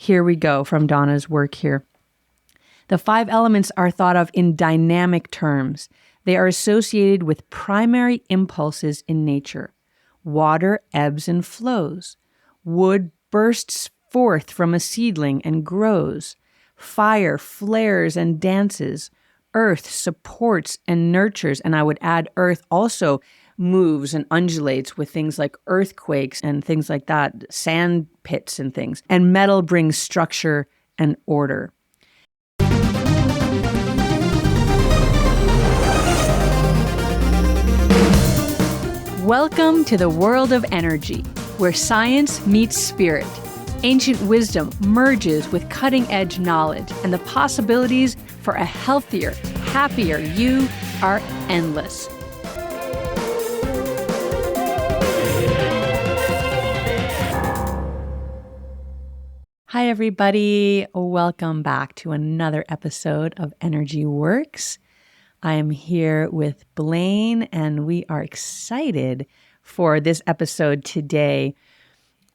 Here we go from Donna's work here. The 5 elements are thought of in dynamic terms. They are associated with primary impulses in nature. Water ebbs and flows. Wood bursts forth from a seedling and grows. Fire flares and dances. Earth supports and nurtures, and I would add earth also moves and undulates with things like earthquakes and things like that, sand pits and things. And metal brings structure and order. Welcome to the world of energy, where science meets spirit. Ancient wisdom merges with cutting-edge knowledge, and the possibilities for a healthier, happier you are endless. Hi, everybody. Welcome back to another episode of Energy Works. I am here with Blaine, and we are excited for this episode today.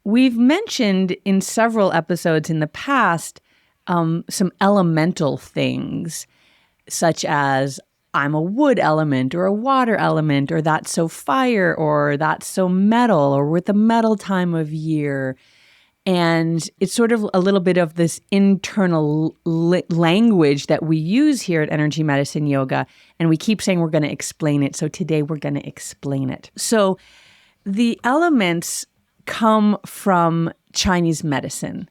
We've mentioned in several episodes in the past some elemental things, such as I'm a wood element or a water element, or that's so fire, or that's so metal, or with the metal time of year. And it's sort of a little bit of this internal language that we use here at Energy Medicine Yoga. And we keep saying we're going to explain it. So today we're going to explain it. So the elements come from Chinese medicine.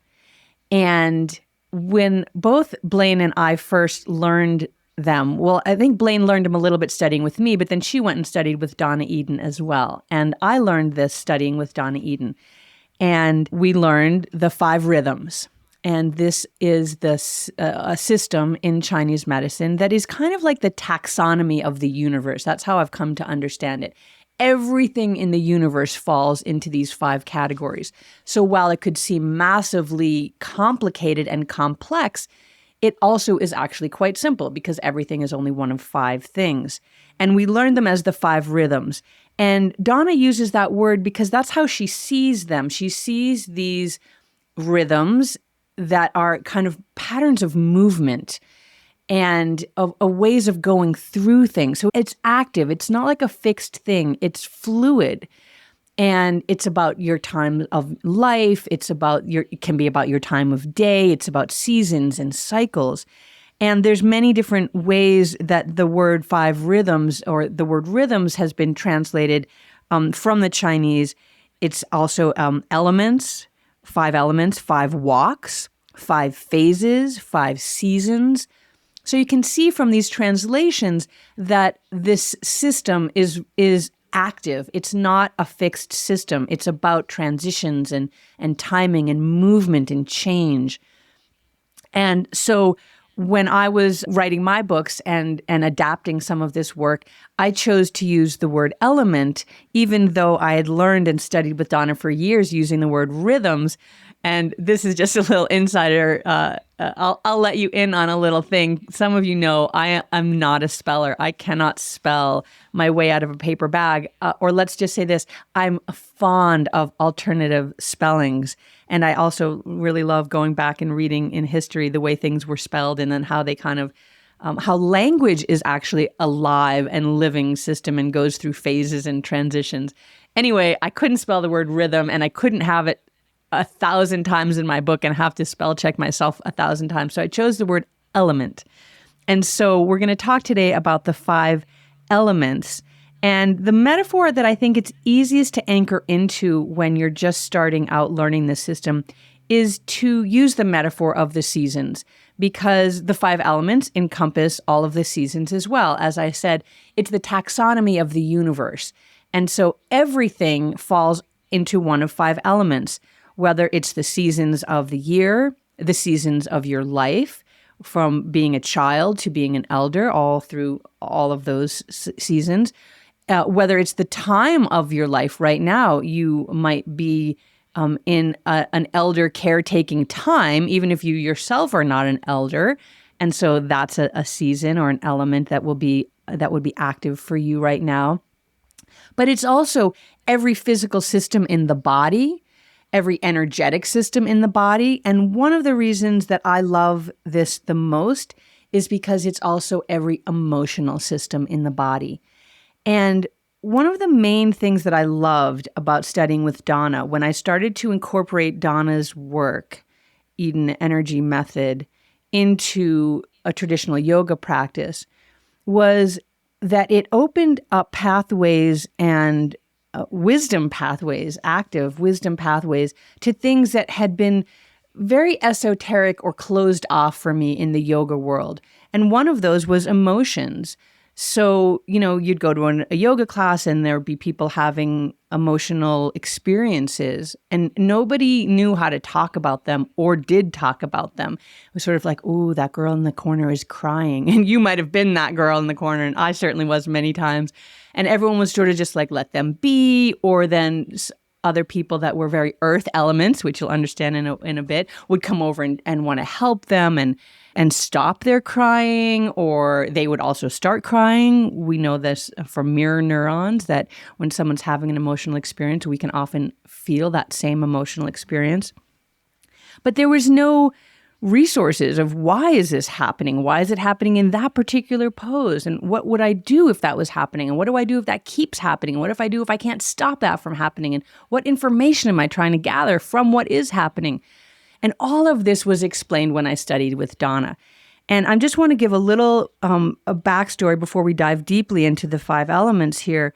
And when both Blaine and I first learned them, well, I think Blaine learned them a little bit studying with me, but then she went and studied with Donna Eden as well. And I learned this studying with Donna Eden. And we learned the 5 rhythms. And this is a system in Chinese medicine that is kind of like the taxonomy of the universe. That's how I've come to understand it. Everything in the universe falls into these 5 categories. So while it could seem massively complicated and complex, it also is actually quite simple because everything is only one of 5 things. And we learned them as the 5 rhythms. And Donna uses that word because that's how she sees them. She sees these rhythms that are kind of patterns of movement and of ways of going through things. So it's active. It's not like a fixed thing. It's fluid. And it's about your time of life. It can be about your time of day. It's about seasons and cycles. And there's many different ways that the word 5 rhythms or the word rhythms has been translated from the Chinese. It's also elements, 5 walks, 5 phases, 5 seasons. So you can see from these translations that this system is active. It's not a fixed system. It's about transitions and timing and movement and change. And so when I was writing my books and adapting some of this work, I chose to use the word element, even though I had learned and studied with Donna for years using the word rhythms. And this is just a little insider. I'll let you in on a little thing. Some of you know I am not a speller. I cannot spell my way out of a paper bag. Or let's just say this, I'm fond of alternative spellings. And I also really love going back and reading in history the way things were spelled and then how they kind of, how language is actually a live and living system and goes through phases and transitions. Anyway, I couldn't spell the word rhythm and I couldn't have it 1,000 times in my book and have to spell check myself 1,000 times. So I chose the word element. And so we're going to talk today about the 5 elements. And the metaphor that I think it's easiest to anchor into when you're just starting out learning this system is to use the metaphor of the seasons, because the 5 elements encompass all of the seasons as well. As I said, it's the taxonomy of the universe. And so everything falls into one of 5 elements, whether it's the seasons of the year, the seasons of your life, from being a child to being an elder, all through all of those seasons. Whether it's the time of your life right now, you might be in an elder caretaking time, even if you yourself are not an elder. And so that's a season or an element that would be active for you right now. But it's also every physical system in the body, every energetic system in the body. And one of the reasons that I love this the most is because it's also every emotional system in the body. And one of the main things that I loved about studying with Donna, when I started to incorporate Donna's work, Eden Energy Method, into a traditional yoga practice, was that it opened up pathways and wisdom pathways, active wisdom pathways, to things that had been very esoteric or closed off for me in the yoga world. And one of those was emotions. So, you'd go to a yoga class and there would be people having emotional experiences and nobody knew how to talk about them or did talk about them. It was sort of like, ooh, that girl in the corner is crying. And you might have been that girl in the corner. And I certainly was many times. And everyone was sort of just like, let them be. Or then other people that were very earth elements, which you'll understand in a bit, would come over and want to help them and stop their crying, or they would also start crying. We know this from mirror neurons, that when someone's having an emotional experience, we can often feel that same emotional experience. But there was no resources of why is this happening? Why is it happening in that particular pose? And what would I do if that was happening? And what do I do if that keeps happening? And what if I do if I can't stop that from happening? And what information am I trying to gather from what is happening? And all of this was explained when I studied with Donna. And I just want to give a little a backstory before we dive deeply into the 5 elements here,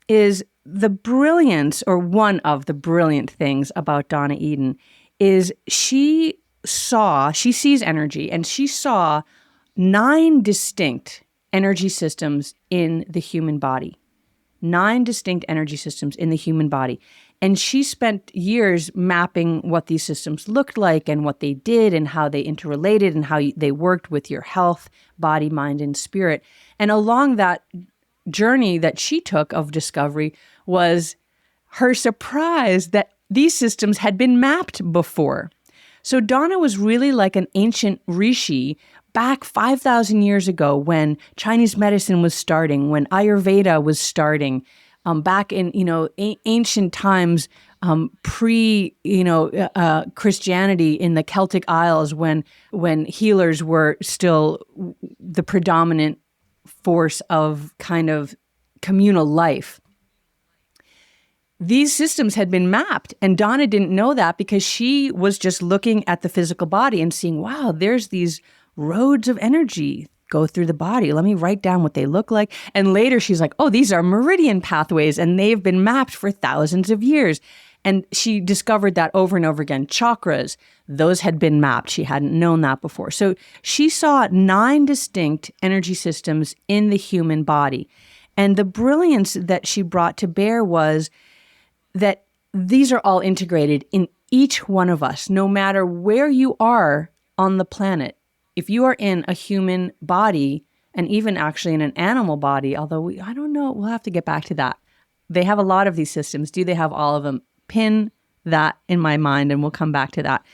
is the brilliance, or one of the brilliant things about Donna Eden, is she sees energy, and she saw 9 distinct energy systems in the human body. 9 distinct energy systems in the human body. And she spent years mapping what these systems looked like and what they did and how they interrelated and how they worked with your health, body, mind, and spirit. And along that journey that she took of discovery was her surprise that these systems had been mapped before. So Donna was really like an ancient rishi back 5,000 years ago when Chinese medicine was starting, when Ayurveda was starting, back in, ancient times, pre, Christianity in the Celtic Isles, when healers were still the predominant force of kind of communal life. These systems had been mapped, and Donna didn't know that because she was just looking at the physical body and seeing, wow, there's these roads of energy go through the body. Let me write down what they look like. And later she's like, oh, these are meridian pathways, and they've been mapped for thousands of years. And she discovered that over and over again. Chakras, those had been mapped. She hadn't known that before. So she saw 9 distinct energy systems in the human body. And the brilliance that she brought to bear was that these are all integrated in each one of us, no matter where you are on the planet. If you are in a human body, and even actually in an animal body, although I don't know, we'll have to get back to that. They have a lot of these systems. Do they have all of them? Pin that in my mind, and we'll come back to that.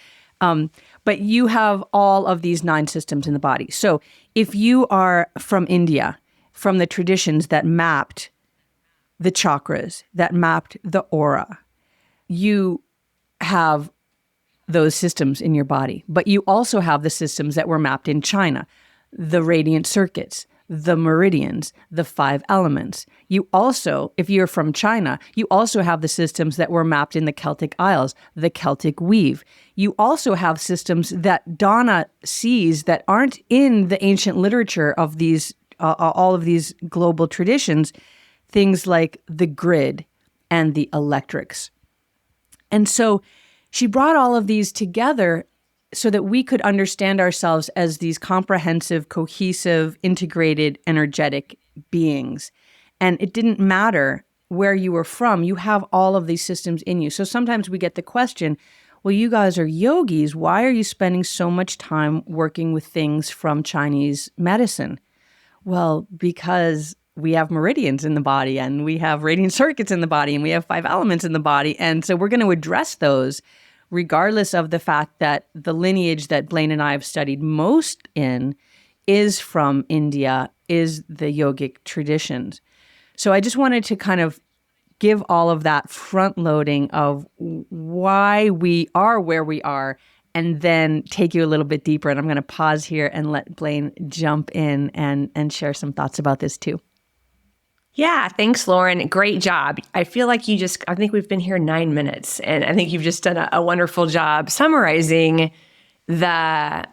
But you have all of these 9 systems in the body. So if you are from India, from the traditions that mapped the chakras, that mapped the aura, you have those systems in your body. But you also have the systems that were mapped in China, the radiant circuits, the meridians, the 5 elements. You also, if you're from China, you also have the systems that were mapped in the Celtic Isles, the Celtic weave. You also have systems that Donna sees that aren't in the ancient literature of these, all of these global traditions, things like the grid and the electrics. And so she brought all of these together so that we could understand ourselves as these comprehensive, cohesive, integrated, energetic beings. And it didn't matter where you were from, you have all of these systems in you. So sometimes we get the question, well, you guys are yogis. Why are you spending so much time working with things from Chinese medicine? Well, because we have meridians in the body, and we have radiant circuits in the body, and we have 5 elements in the body. And so we're going to address those regardless of the fact that the lineage that Blaine and I have studied most in is from India, is the yogic traditions. So I just wanted to kind of give all of that front loading of why we are where we are, and then take you a little bit deeper. And I'm going to pause here and let Blaine jump in and share some thoughts about this too. Yeah, thanks, Lauren. Great job. I feel like I think we've been here 9 minutes, and I think you've just done a wonderful job summarizing the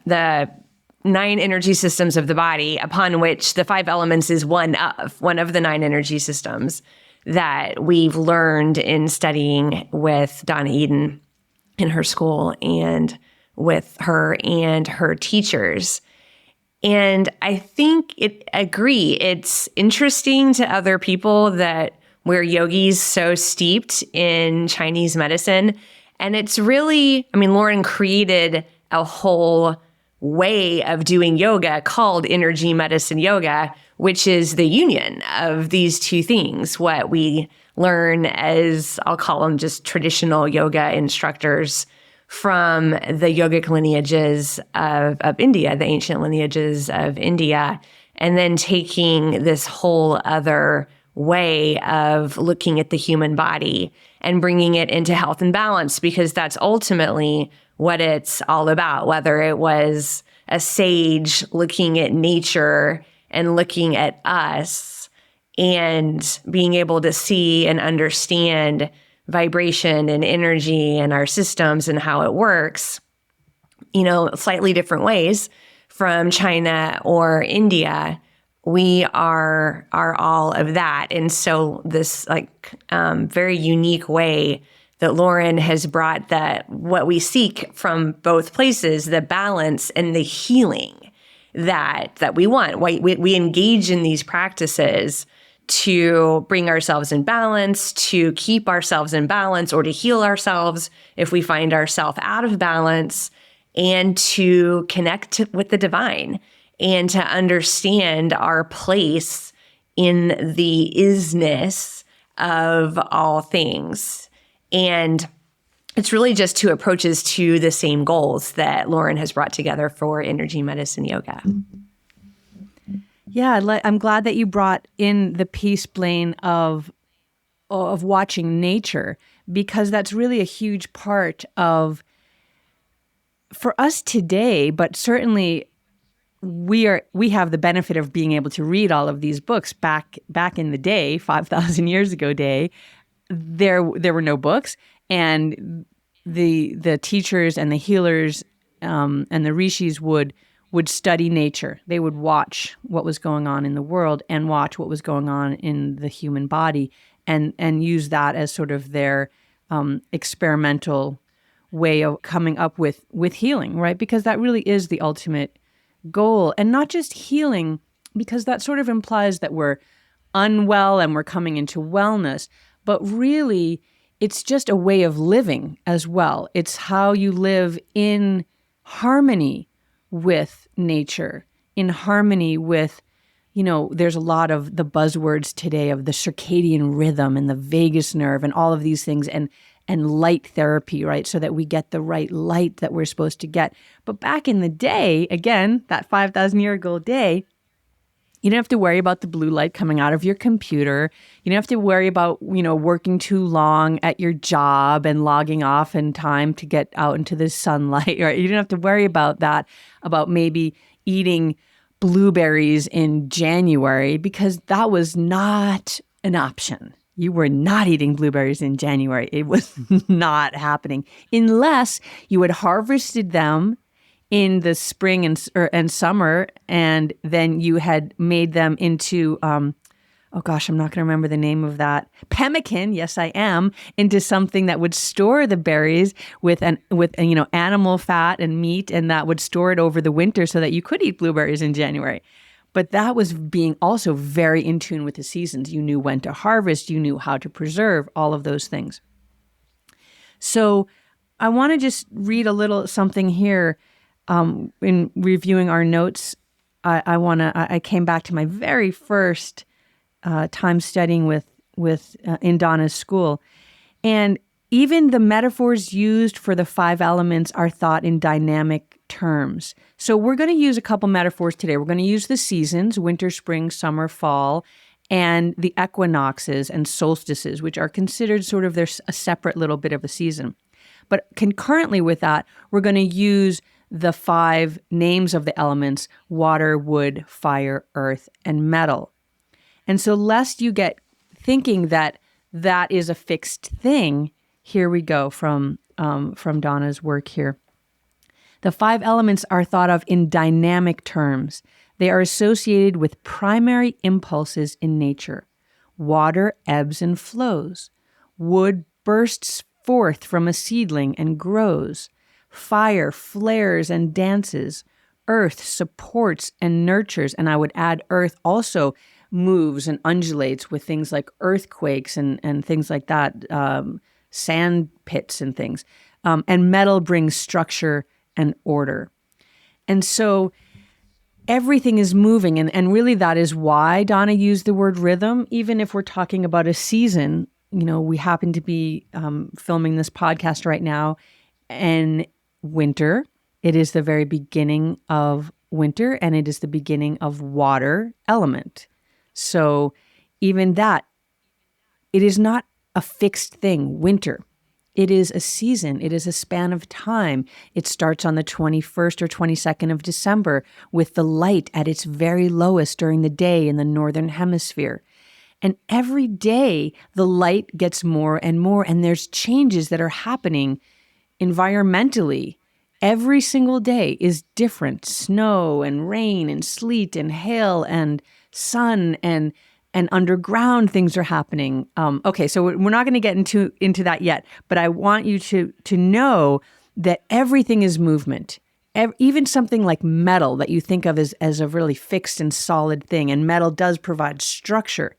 9 energy systems of the body, upon which the 5 elements is one of the 9 energy systems that we've learned in studying with Donna Eden in her school and with her and her teachers. And I think agree. It's interesting to other people that we're yogis so steeped in Chinese medicine. And it's really, Lauren created a whole way of doing yoga called energy medicine yoga, which is the union of these two things. What we learn as, I'll call them just traditional yoga instructors from the yogic lineages of India, the ancient lineages of India, and then taking this whole other way of looking at the human body and bringing it into health and balance, because that's ultimately what it's all about. Whether it was a sage looking at nature and looking at us and being able to see and understand vibration and energy and our systems and how it works, slightly different ways from China or India, we are all of that. And so this very unique way that Lauren has brought that what we seek from both places, the balance and the healing that we want. We engage in these practices to bring ourselves in balance, to keep ourselves in balance, or to heal ourselves if we find ourselves out of balance, and to connect with the divine and to understand our place in the isness of all things. And it's really just 2 approaches to the same goals that Lauren has brought together for energy medicine yoga. Yeah, I'm glad that you brought in the piece, Blaine, of watching nature, because that's really a huge part of, for us today, but certainly we have the benefit of being able to read all of these books. Back in the day, 5,000 years ago there were no books, and the teachers and the healers and the rishis would study nature. They would watch what was going on in the world and watch what was going on in the human body, and use that as sort of their experimental way of coming up with healing, right? Because that really is the ultimate goal. And not just healing, because that sort of implies that we're unwell and we're coming into wellness, but really it's just a way of living as well. It's how you live in harmony with nature, in harmony with, there's a lot of the buzzwords today of the circadian rhythm and the vagus nerve and all of these things, and light therapy, right? So that we get the right light that we're supposed to get. But back in the day, again, that 5,000 year ago day, you didn't have to worry about the blue light coming out of your computer. You didn't have to worry about, working too long at your job and logging off in time to get out into the sunlight, right? You didn't have to worry about that, about maybe eating blueberries in January, because that was not an option. You were not eating blueberries in January. It was not happening unless you had harvested them in the spring and summer, and then you had made them into, I'm not going to remember the name of that. Pemmican, yes, I am, into something that would store the berries with animal fat and meat, and that would store it over the winter so that you could eat blueberries in January. But that was being also very in tune with the seasons. You knew when to harvest, you knew how to preserve, all of those things. So I want to just read a little something here. In reviewing our notes, I came back to my very first time studying with in Donna's school, and even the metaphors used for the 5 elements are thought in dynamic terms. So we're going to use a couple metaphors today. We're going to use the seasons: winter, spring, summer, fall, and the equinoxes and solstices, which are considered sort of there's a separate little bit of a season. But concurrently with that, we're going to use the 5 names of the elements: water, wood, fire, earth, and metal. And so lest you get thinking that that is a fixed thing, here we go from Donna's work here. The 5 elements are thought of in dynamic terms. They are associated with primary impulses in nature. Water ebbs and flows. Wood bursts forth from a seedling and grows. Fire flares and dances. Earth supports and nurtures. And I would add earth also moves and undulates with things like earthquakes and things like that, sand pits and things. And metal brings structure and order. And so everything is moving. And really that is why Donna used the word rhythm. Even if we're talking about a season, we happen to be filming this podcast right now, and winter, it is the very beginning of winter, and it is the beginning of water element. So even that, it is not a fixed thing, winter. It is a season. It is a span of time. It starts on the 21st or 22nd of December with the light at its very lowest during the day in the northern hemisphere. And every day the light gets more and more, and there's changes that are happening environmentally. Every single day is different. Snow and rain and sleet and hail and sun and underground things are happening. Okay, so we're not going to get into that yet, but I want you to know that everything is movement. Even something like metal that you think of as a really fixed and solid thing, and metal does provide structure,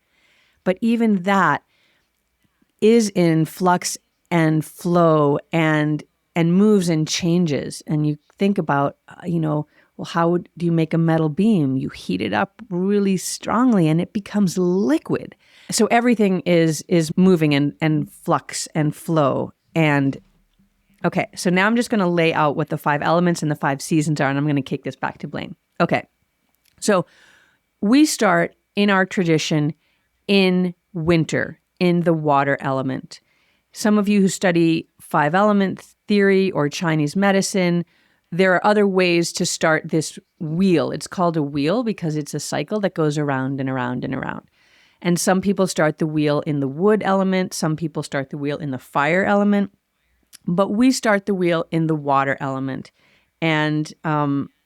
but even that is in flux and flow and moves and changes. And you think about, well, how do you make a metal beam? You heat it up really strongly and it becomes liquid. So everything is moving and flux and flow. And okay, so now I'm just going to lay out what the 5 elements and the 5 seasons are, and I'm going to kick this back to Blaine. Okay, so we start in our tradition in winter, in the water element. Some of you who study 5 element theory or Chinese medicine, there are other ways to start this wheel. It's called a wheel because it's a cycle that goes around and around and around. And some people start the wheel in the wood element. Some people start the wheel in the fire element. But we start the wheel in the water element. And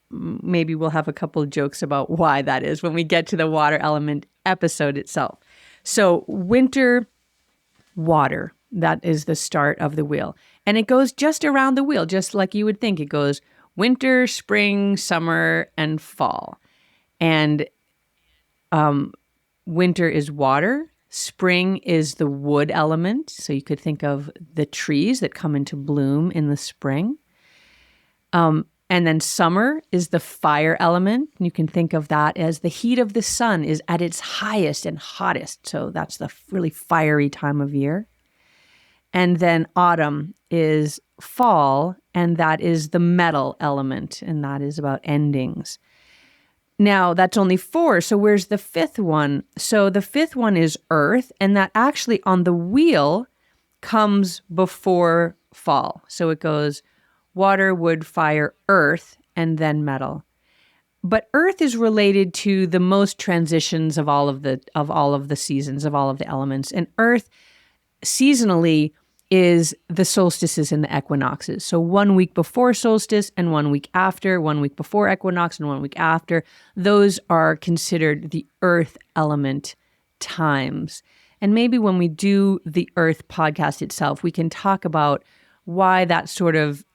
maybe we'll have a couple of jokes about why that is when we get to the water element episode itself. So winter, water, that is the start of the wheel. And it goes just around the wheel, just like you would think. It goes winter, spring, summer, and fall. And winter is water. Spring is the wood element. So you could think of the trees that come into bloom in the spring. And then summer is the fire element. You can think of that as the heat of the sun is at its highest and hottest. So that's the really fiery time of year. And then autumn is fall, and that is the metal element, and that is about endings. Now, that's only 4, so where's the 5th one? So the 5th one is earth, and that actually on the wheel comes before fall. So it goes water, wood, fire, earth, and then metal. But earth is related to the most transitions of all of the seasons, of all of the elements. And earth seasonally is the solstices and the equinoxes. So 1 week before solstice and 1 week after, 1 week before equinox and 1 week after, those are considered the earth element times. And maybe when we do the earth podcast itself, we can talk about why that sort of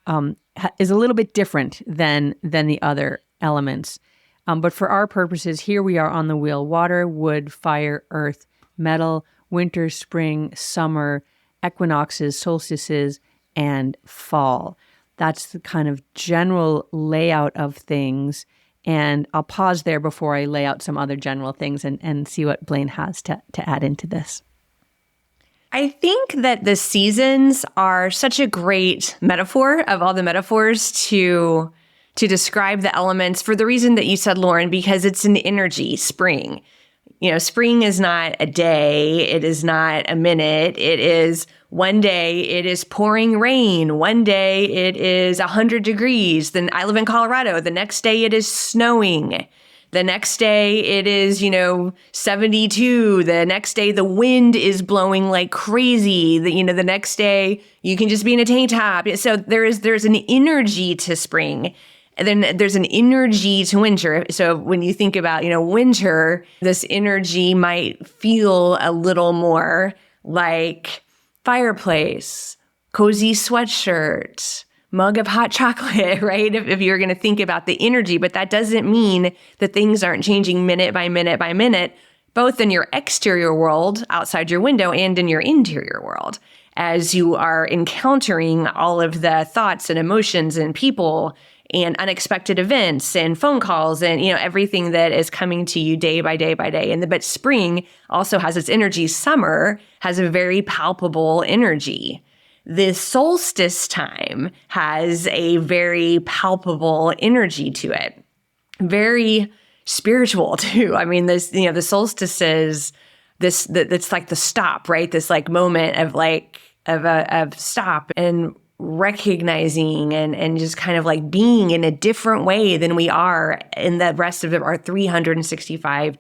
is a little bit different than the other elements. But for our purposes, here we are on the wheel: water, wood, fire, earth, metal, winter, spring, summer, equinoxes, solstices, and fall. That's the kind of general layout of things. And I'll pause there before I lay out some other general things and see what Blaine has to add into this. I think that the seasons are such a great metaphor of all the metaphors to describe the elements, for the reason that you said, Lauren, because it's an energy. Spring, spring is not a day. It is not a minute. It is one day it is pouring rain. One day it is 100 degrees. Then I live in Colorado. The next day it is snowing. The next day it is, 72. The next day the wind is blowing like crazy. The next day you can just be in a tank top. So there's an energy to spring. And then there's an energy to winter. So when you think about, winter, this energy might feel a little more like fireplace, cozy sweatshirt, mug of hot chocolate, right? If you're going to think about the energy, but that doesn't mean that things aren't changing minute by minute by minute, both in your exterior world outside your window and in your interior world, as you are encountering all of the thoughts and emotions and people and unexpected events and phone calls and, everything that is coming to you day by day by day. But spring also has its energy. Summer has a very palpable energy. The solstice time has a very palpable energy to it. Very spiritual too. I mean, the solstice is that's like the stop, right? This like moment of stop and recognizing and just kind of like being in a different way than we are in the rest of our 365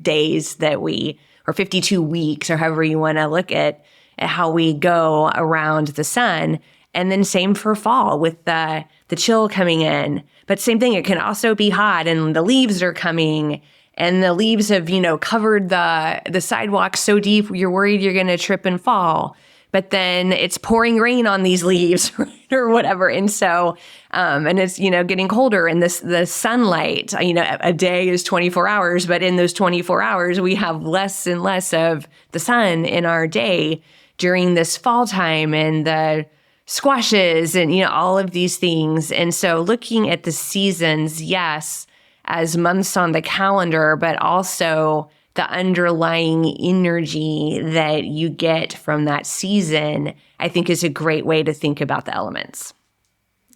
days or 52 weeks, or however you want to look at how we go around the sun. And then same for fall with the chill coming in. But same thing, it can also be hot and the leaves are coming and the leaves have, covered the sidewalk so deep you're worried you're going to trip and fall. But then it's pouring rain on these leaves, right, or whatever. And so, and it's, getting colder, and the sunlight, a day is 24 hours, but in those 24 hours, we have less and less of the sun in our day during this fall time, and the squashes and, all of these things. And so looking at the seasons, yes, as months on the calendar, but also the underlying energy that you get from that season, I think is a great way to think about the elements.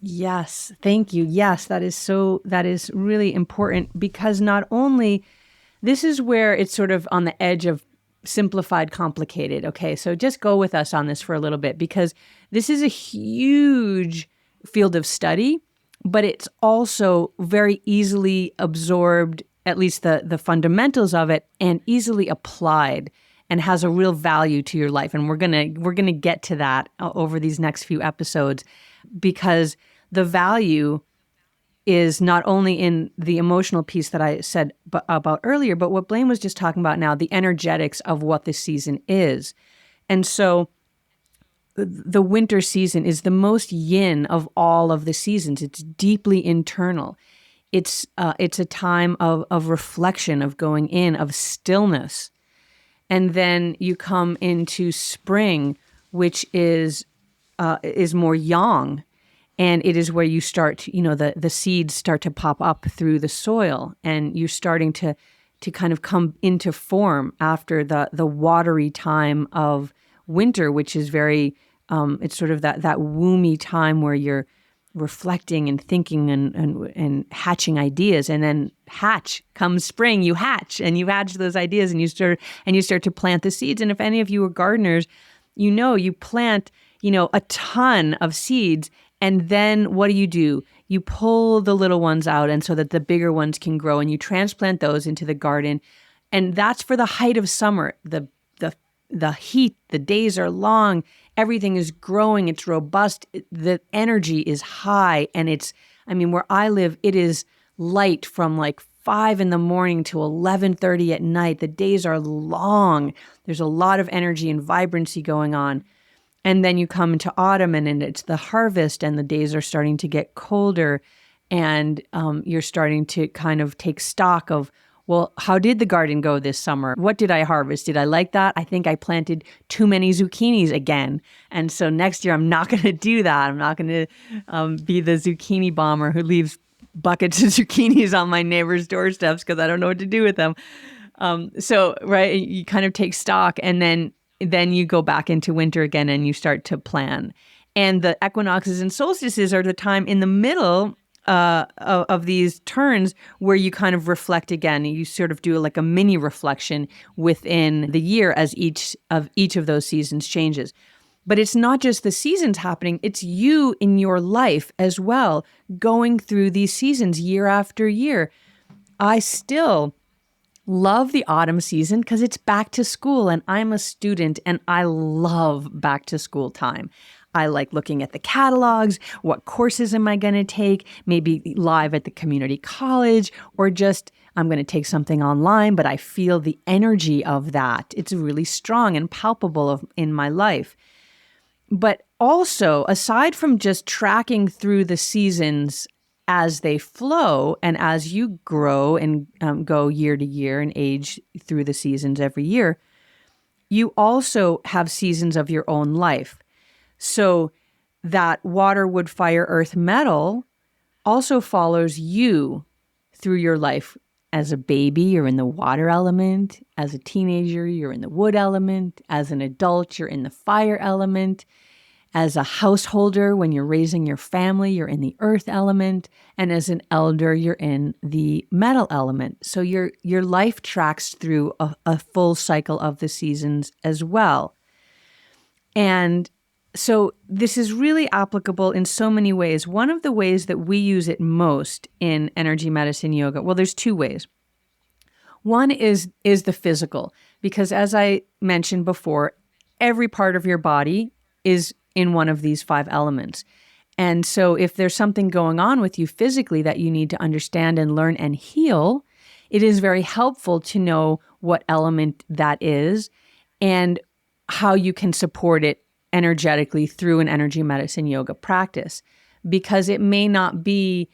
Yes, thank you. Yes, that is really important, because not only, this is where it's sort of on the edge of simplified, complicated. Okay, so just go with us on this for a little bit, because this is a huge field of study, but it's also very easily absorbed, at least the fundamentals of it, and easily applied, and has a real value to your life. And we're gonna get to that over these next few episodes, because the value is not only in the emotional piece that I said about earlier, but what Blaine was just talking about now, the energetics of what this season is. And so the winter season is the most yin of all of the seasons. It's deeply internal. It's a time of reflection, of going in, of stillness. And then you come into spring, which is more yang. And it is where you start, the seeds start to pop up through the soil, and you're starting to kind of come into form after the watery time of winter, which is very, it's sort of that womby time where you're reflecting and thinking and hatching ideas. And then comes spring, you hatch those ideas, and you start to plant the seeds. And if any of you are gardeners, you plant, a ton of seeds. And then what do? You pull the little ones out, and so that the bigger ones can grow, and you transplant those into the garden. And that's for the height of summer. The heat, the days are long, everything is growing, it's robust, the energy is high, and where I live, it is light from like 5 a.m. to 11:30 at night. The days are long. There's a lot of energy and vibrancy going on. And then you come into autumn, and it's the harvest, and the days are starting to get colder, and you're starting to kind of take stock of, well, how did the garden go this summer? What did I harvest? Did I like that? I think I planted too many zucchinis again. And so next year, I'm not going to do that. I'm not going to be the zucchini bomber who leaves buckets of zucchinis on my neighbor's doorsteps because I don't know what to do with them. Right, you kind of take stock, and then you go back into winter again, and you start to plan. And the equinoxes and solstices are the time in the middle of these turns where you kind of reflect again. You sort of do like a mini reflection within the year as each of those seasons changes. But it's not just the seasons happening, it's you in your life as well, going through these seasons year after year. I still love the autumn season because it's back to school and I'm a student and I love back to school time. I like looking at the catalogs. What courses am I going to take? Maybe live at the community college, or just I'm going to take something online, but I feel the energy of that. It's really strong and palpable in my life. But also, aside from just tracking through the seasons as they flow and as you grow and go year to year and age through the seasons every year, you also have seasons of your own life. So that water, wood, fire, earth, metal also follows you through your life. As a baby, you're in the water element. As a teenager, you're in the wood element. As an adult, you're in the fire element. As a householder, when you're raising your family, you're in the earth element. And as an elder, you're in the metal element. So your life tracks through a full cycle of the seasons as well. And so this is really applicable in so many ways. One of the ways that we use it most in energy medicine yoga, well, there's two ways. One is the physical, because as I mentioned before, every part of your body is in one of these 5 elements. And so if there's something going on with you physically that you need to understand and learn and heal, it is very helpful to know what element that is and how you can support it energetically through an energy medicine yoga practice, because it may not be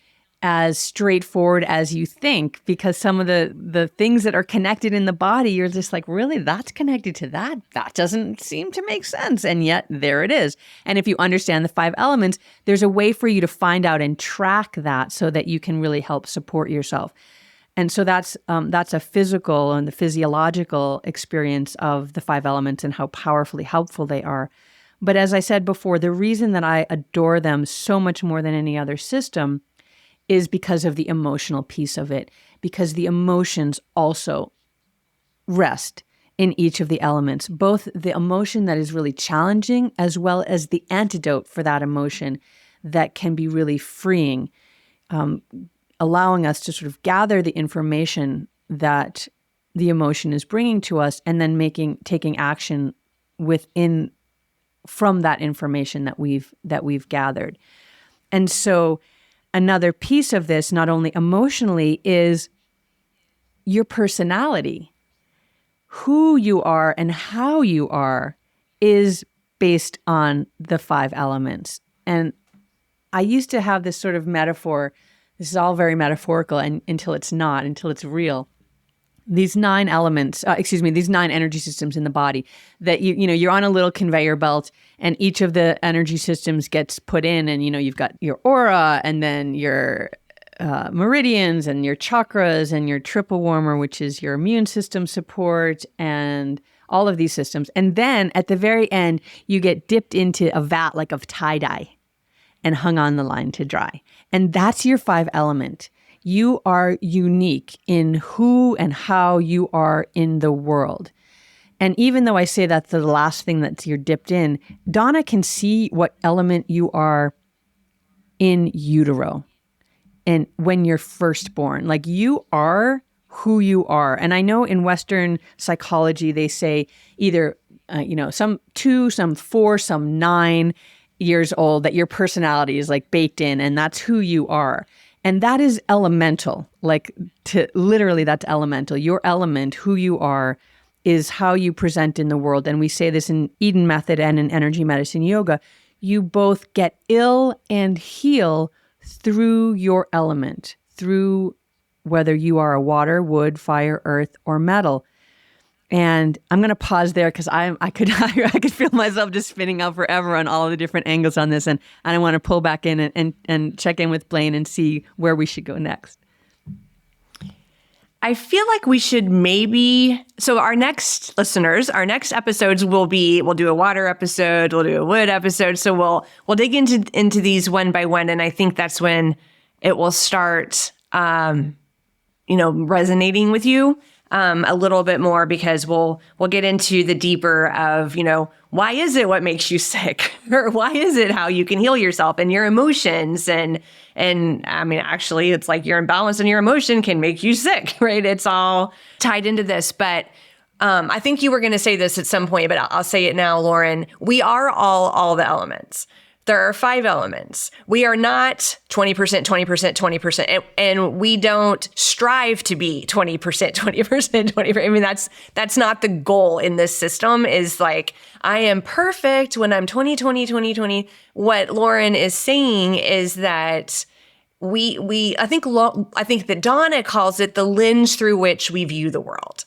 as straightforward as you think, because some of the things that are connected in the body, you're just like, really, that's connected to that? That doesn't seem to make sense. And yet there it is. And if you understand the 5 elements, there's a way for you to find out and track that so that you can really help support yourself. And so that's a physical and the physiological experience of the 5 elements and how powerfully helpful they are. But as I said before, the reason that I adore them so much more than any other system is because of the emotional piece of it, because the emotions also rest in each of the elements, both the emotion that is really challenging as well as the antidote for that emotion that can be really freeing, allowing us to sort of gather the information that the emotion is bringing to us and then taking action from that information that we've gathered. And so another piece of this, not only emotionally, is your personality. Who you are and how you are is based on the 5 elements. And I used to have this sort of metaphor. This is all very metaphorical until it's not, until it's real. These 9 elements, these 9 energy systems in the body that you're on a little conveyor belt, and each of the energy systems gets put in, and you've got your aura, and then your meridians, and your chakras, and your triple warmer, which is your immune system support, and all of these systems. And then at the very end, you get dipped into a vat like of tie-dye and hung on the line to dry. And that's your 5 element. You are unique in who and how you are in the world. And even though I say that's the last thing that you're dipped in, Donna can see what element you are in utero and when you're first born. Like, you are who you are. And I know in Western psychology, they say either, some 2, some 4, some 9 years old, that your personality is like baked in and that's who you are. And that is elemental, literally that's elemental. Your element, who you are, is how you present in the world. And we say this in Eden method and in energy medicine yoga. You both get ill and heal through your element, through whether you are a water, wood, fire, earth, or metal. And I'm going to pause there because I could feel myself just spinning out forever on all of the different angles on this. And I want to pull back in and check in with Blaine and see where we should go next. I feel like we should so our next episodes we'll do a water episode, we'll do a wood episode. So we'll dig into these one by one. And I think that's when it will start, resonating with you a little bit more, because we'll get into the deeper of, why is it what makes you sick, or why is it how you can heal yourself and your emotions, and I mean, actually, it's like your imbalance in your emotion can make you sick, right? It's all tied into this, but. I think you were going to say this at some point, but I'll say it now, Lauren. We are all the elements. There are 5 elements. We are not 20%, 20%, 20%. And we don't strive to be 20%, 20%, 20%. I mean, that's not the goal in this system, is like, I am perfect when I'm 20, 20, 20, 20. What Lauren is saying is that I think that Donna calls it the lens through which we view the world.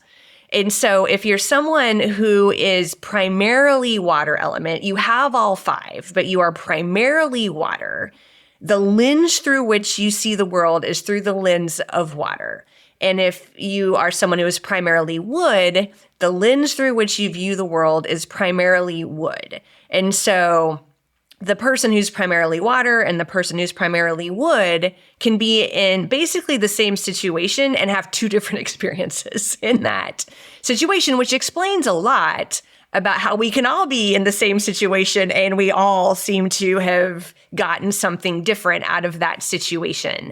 And so if you're someone who is primarily water element, you have all 5, but you are primarily water, the lens through which you see the world is through the lens of water. And if you are someone who is primarily wood, the lens through which you view the world is primarily wood. And so the person who's primarily water and the person who's primarily wood can be in basically the same situation and have 2 different experiences in that situation, which explains a lot about how we can all be in the same situation and we all seem to have gotten something different out of that situation.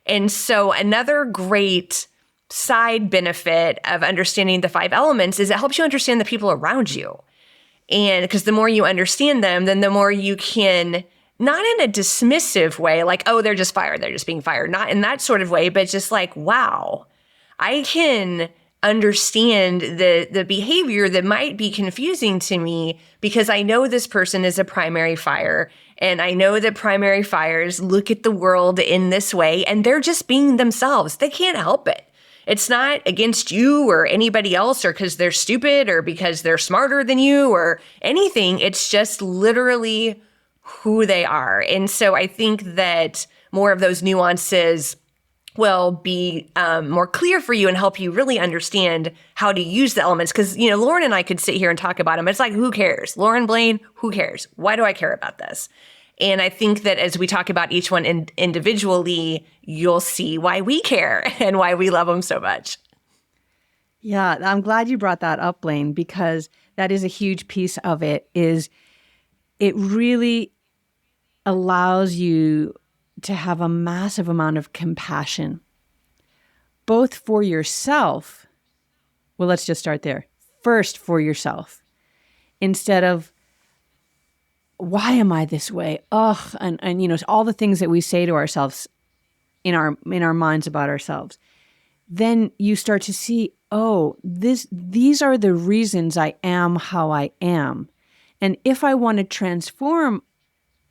And so another great side benefit of understanding the 5 elements is it helps you understand the people around you. And because the more you understand them, then the more you can, not in a dismissive way, like, oh, they're just fired, they're just being fired, not in that sort of way, but just like, wow, I can understand the behavior that might be confusing to me because I know this person is a primary fire. And I know that primary fires look at the world in this way, and they're just being themselves. They can't help it. It's not against you or anybody else, or because they're stupid or because they're smarter than you or anything. It's just literally who they are. And so I think that more of those nuances will be more clear for you and help you really understand how to use the elements. Because, Lauren and I could sit here and talk about them. It's like, who cares? Lauren, Blaine, who cares? Why do I care about this? And I think that as we talk about each one individually, you'll see why we care and why we love them so much. Yeah, I'm glad you brought that up, Blaine, because that is a huge piece of it. Is it really allows you to have a massive amount of compassion, both for yourself. Well, let's just start there. First, for yourself, instead of, why am I this way? Ugh, and all the things that we say to ourselves in our minds about ourselves. Then you start to see, oh, these are the reasons I am how I am. And if I want to transform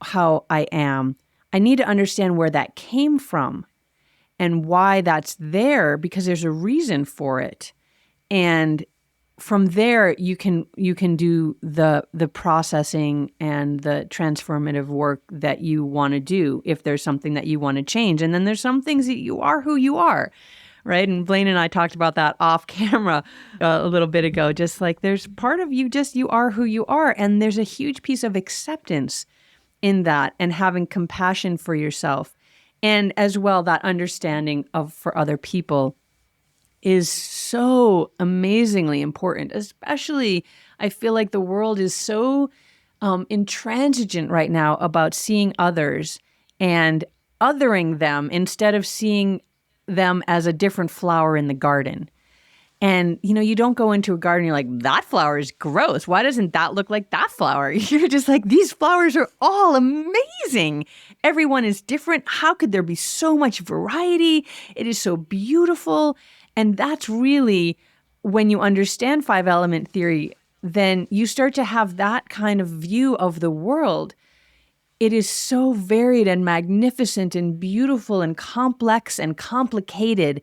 how I am, I need to understand where that came from and why that's there, because there's a reason for it. And from there, you can do the processing and the transformative work that you want to do if there's something that you want to change. And then there's some things that you are who you are, right? And Blaine and I talked about that off camera a little bit ago. Just like there's part of you, just you are who you are. And there's a huge piece of acceptance in that and having compassion for yourself. And as well, that understanding for other people is so amazingly important. Especially, I feel like the world is so intransigent right now about seeing others and othering them instead of seeing them as a different flower in the garden. And, you don't go into a garden, you're like, that flower is gross. Why doesn't that look like that flower? You're just like, these flowers are all amazing. Everyone is different. How could there be so much variety? It is so beautiful. And that's really, when you understand 5-element theory, then you start to have that kind of view of the world. It is so varied and magnificent and beautiful and complex and complicated.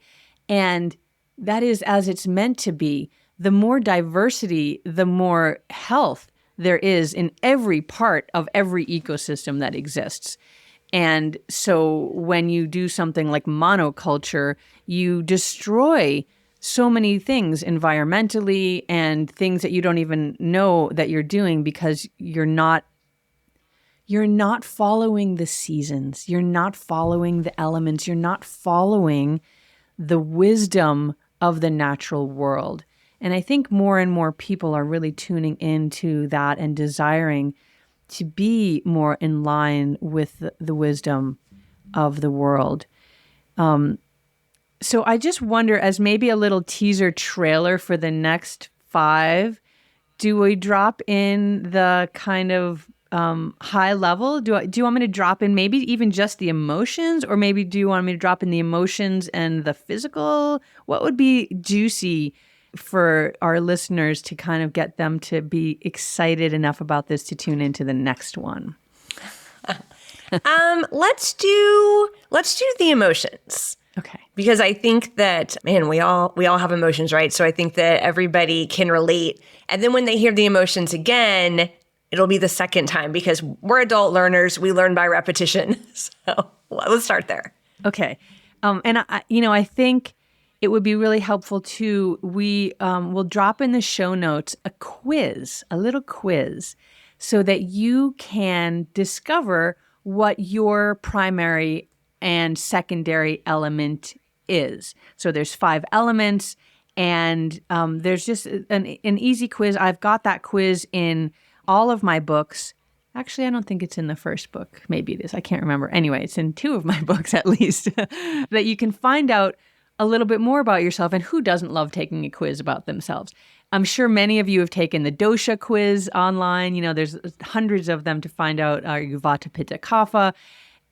And that is as it's meant to be. The more diversity, the more health there is in every part of every ecosystem that exists. And so when you do something like monoculture, you destroy so many things environmentally and things that you don't even know that you're doing because you're not you're not following the seasons. You're not following the elements. You're not following the wisdom of the natural world. And I think more and more people are really tuning into that and desiring to be more in line with the wisdom of the world. So I just wonder, as maybe a little teaser trailer for the next 5, do we drop in the kind of high level? Do you want me to drop in maybe even just the emotions, or maybe do you want me to drop in the emotions and the physical? What would be juicy for our listeners to kind of get them to be excited enough about this to tune into the next one? Let's do the emotions. Okay. Because I think that, man, we all have emotions, right? So I think that everybody can relate. And then when they hear the emotions again, it'll be the second time, because we're adult learners. We learn by repetition. So let's start there. Okay. And I think it would be really helpful too. We will drop in the show notes a little quiz, so that you can discover what your primary and secondary element is. So there's 5 elements, and there's just an easy quiz. I've got that quiz in all of my books. Actually, I don't think it's in the first book. Maybe it is. I can't remember. Anyway, it's in 2 of my books at least, that you can find out a little bit more about yourself. And who doesn't love taking a quiz about themselves? I'm sure many of you have taken the dosha quiz online. There's hundreds of them to find out, are you Vata, Pitta, Kapha?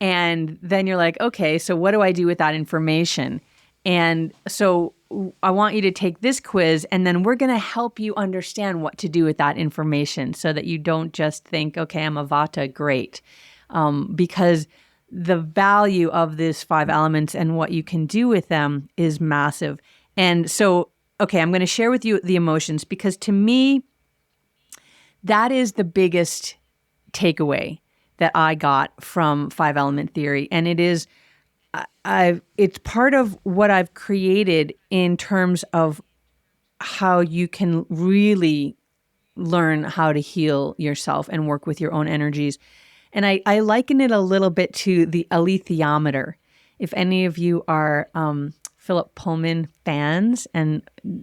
And then you're like, okay, so what do I do with that information? And so I want you to take this quiz, and then we're going to help you understand what to do with that information, so that you don't just think, okay, I'm a Vata, great. Because the value of these 5 elements and what you can do with them is massive. And so, okay, I'm going to share with you the emotions, because to me, that is the biggest takeaway that I got from 5-element theory. And it is, it's part of what I've created in terms of how you can really learn how to heal yourself and work with your own energies. And I liken it a little bit to the alethiometer. If any of you are Philip Pullman fans and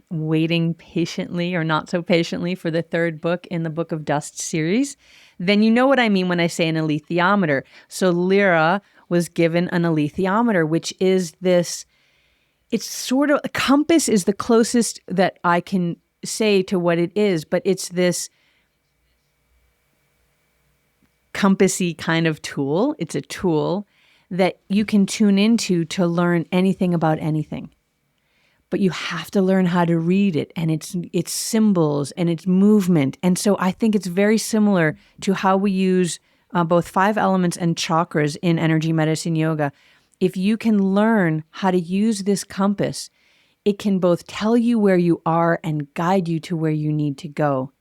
waiting patiently or not so patiently for the 3rd book in the Book of Dust series, then you know what I mean when I say an alethiometer. So Lyra was given an alethiometer, which is this, it's sort of, a compass is the closest that I can say to what it is, but it's this compassy kind of tool. It's a tool that you can tune into to learn anything about anything. But you have to learn how to read it, and its symbols and its movement. And so I think it's very similar to how we use both 5 elements and chakras in energy medicine yoga. If you can learn how to use this compass, it can both tell you where you are and guide you to where you need to go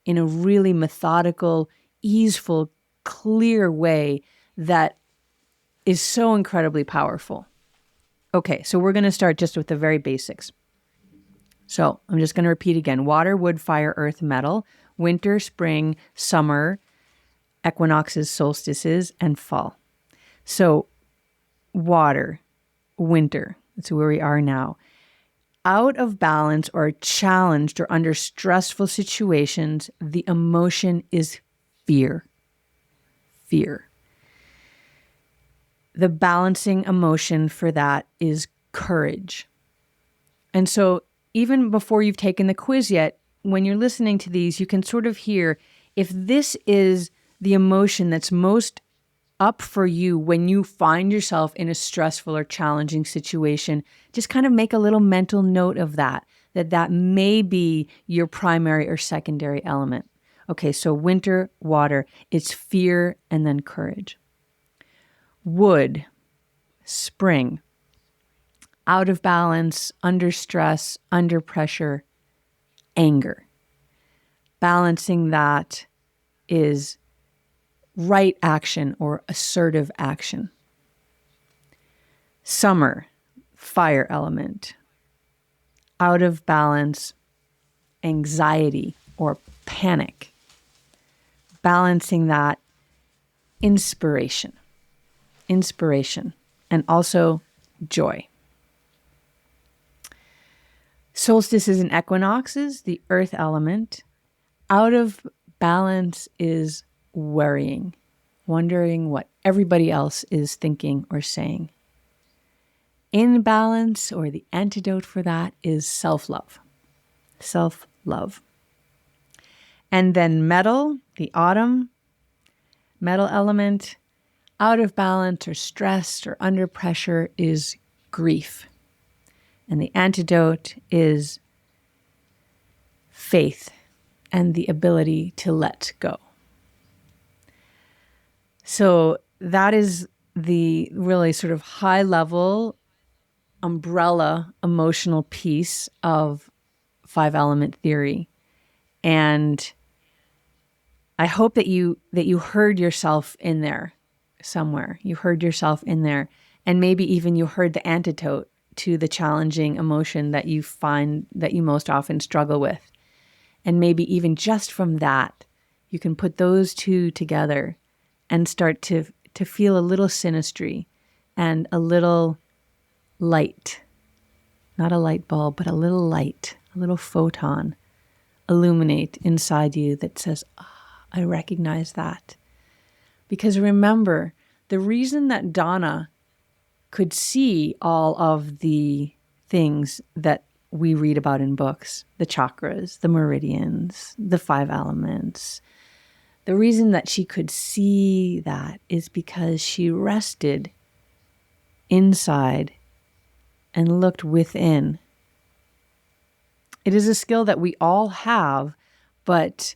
in a really methodical, easeful, clear way that is so incredibly powerful. Okay, so we're going to start just with the very basics. So I'm just going to repeat again. Water, wood, fire, earth, metal, winter, spring, summer, equinoxes, solstices, and fall. So water, winter, that's where we are now. Out of balance or challenged or under stressful situations, the emotion is fear. Fear. The balancing emotion for that is courage. And so even before you've taken the quiz yet, when you're listening to these, you can sort of hear if this is the emotion that's most up for you when you find yourself in a stressful or challenging situation, just kind of make a little mental note of that may be your primary or secondary element. Okay, so winter, water, it's fear and then courage. Wood, spring, out of balance, under stress, under pressure, anger. Balancing that is right action or assertive action. Summer, fire element, out of balance, anxiety or panic. Balancing that inspiration, and also joy. Solstices and equinoxes, the earth element. Out of balance is worrying, wondering what everybody else is thinking or saying. In balance, or the antidote for that, is self-love. Self-love. And then metal, the autumn, metal element, out of balance or stressed or under pressure is grief. And the antidote is faith and the ability to let go. So that is the really sort of high level umbrella emotional piece of 5-element theory. And I hope that you heard yourself in there somewhere. You heard yourself in there. And maybe even you heard the antidote to the challenging emotion that you find that you most often struggle with. And maybe even just from that, you can put those two together and start to feel a little synastry and a little light. Not a light bulb, but a little light, a little photon illuminate inside you that says, I recognize that. Because remember, the reason that Donna could see all of the things that we read about in books, the chakras, the meridians, the 5 elements, the reason that she could see that is because she rested inside and looked within. It is a skill that we all have, but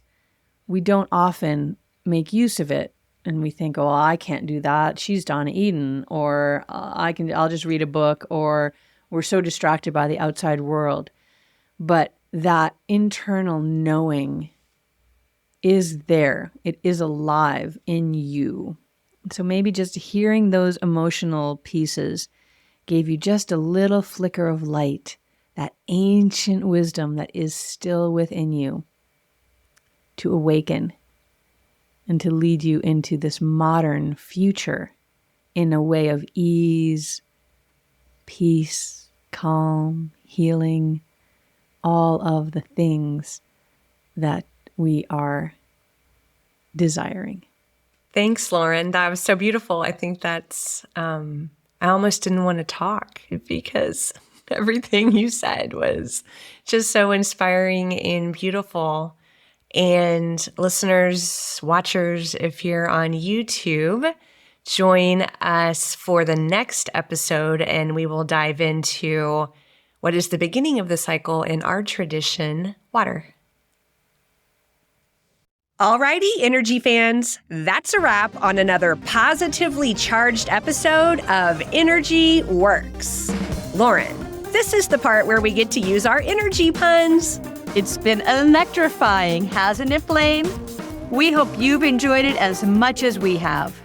we don't often make use of it. And we think, oh, I can't do that. She's Donna Eden, or I'll just read a book, or we're so distracted by the outside world. But that internal knowing is there. It is alive in you. So maybe just hearing those emotional pieces gave you just a little flicker of light, that ancient wisdom that is still within you, to awaken and to lead you into this modern future in a way of ease, peace, calm, healing, all of the things that we are desiring. Thanks, Lauren. That was so beautiful. I think that's, I almost didn't want to talk because everything you said was just so inspiring and beautiful. And listeners, watchers, if you're on YouTube, join us for the next episode and we will dive into what is the beginning of the cycle in our tradition, water. Alrighty, energy fans, that's a wrap on another positively charged episode of Energy Works. Lauren, this is the part where we get to use our energy puns. It's been electrifying, hasn't it, Blaine? We hope you've enjoyed it as much as we have.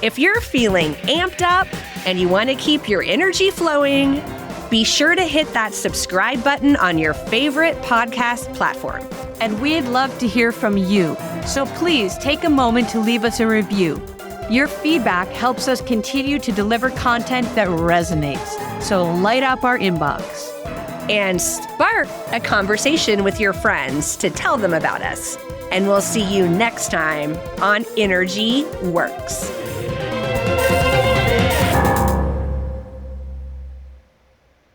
If you're feeling amped up and you want to keep your energy flowing, be sure to hit that subscribe button on your favorite podcast platform. And we'd love to hear from you, so please take a moment to leave us a review. Your feedback helps us continue to deliver content that resonates, so light up our inbox. And spark a conversation with your friends to tell them about us. And we'll see you next time on Energy Works.